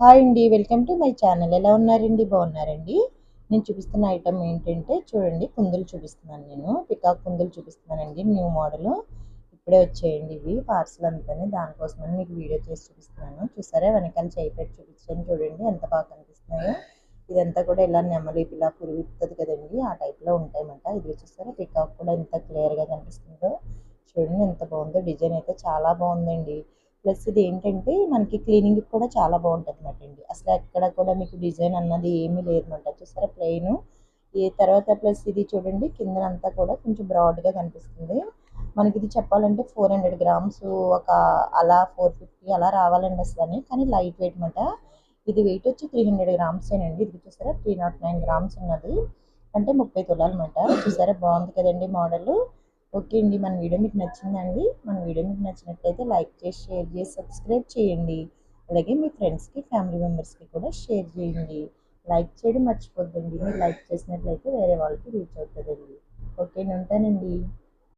Hi అండి. Welcome to my channel. ఎలా ఉన్నారండి? బాగున్నారండి? నేను చూపిస్తున్న ఐటమ్ ఏంటంటే చూడండి, కుందులు చూపిస్తున్నాను నేను. పికాక్ కుందులు చూపిస్తున్నానండి. న్యూ మోడల్ ఇప్పుడే వచ్చేయండి ఇవి పార్సల్ అంతానే. దానికోసమని మీకు వీడియో చేసి చూపిస్తున్నాను. చూసారా, వెనకాల చేయి పెట్టి చూపించాను చూడండి ఎంత బాగా కనిపిస్తున్నాయో. ఇదంతా కూడా ఇలా నెమలి ఇలా పురుగు కదండి, ఆ టైప్లో ఉంటాయన్నమాట. ఇది చూసారా, పికాక్ కూడా ఎంత క్లియర్గా కనిపిస్తుందో చూడండి. ఎంత బాగుందో, డిజైన్ అయితే చాలా బాగుందండి. ప్లస్ ఇది ఏంటంటే మనకి క్లీనింగ్ కూడా చాలా బాగుంటుంది అనమాట అండి. అసలు ఎక్కడ కూడా మీకు డిజైన్ అన్నది ఏమీ లేదన్నమాట. చూసారా, ప్లెయిన్. ఈ తర్వాత ప్లస్ ఇది చూడండి, కింద అంతా కూడా కొంచెం బ్రాడ్గా కనిపిస్తుంది. మనకి ఇది చెప్పాలంటే 400 గ్రామ్స్ ఒక అలా 450 అలా రావాలండి అసలు. కానీ లైట్ వెయిట్ అనమాట. ఇది వెయిట్ వచ్చి 300 గ్రామ్సేనండి. ఇది చూసారా, 309 గ్రామ్స్ ఉన్నది. అంటే 30 తులాలు అనమాట. చూసారా, బాగుంది కదండి మోడల్. ఓకే అండి, మన వీడియో మీకు నచ్చిందండి. మన వీడియో మీకు నచ్చినట్లయితే లైక్ చేసి, షేర్ చేసి, సబ్స్క్రైబ్ చేయండి. అలాగే మీ ఫ్రెండ్స్కి, ఫ్యామిలీ మెంబర్స్కి కూడా షేర్ చేయండి. లైక్ చేయడం మర్చిపోద్దండి. మీరు లైక్ చేసినట్లయితే వేరే వాళ్ళకి రీచ్ అవుతుందండి. ఓకే, ఉంటానండి.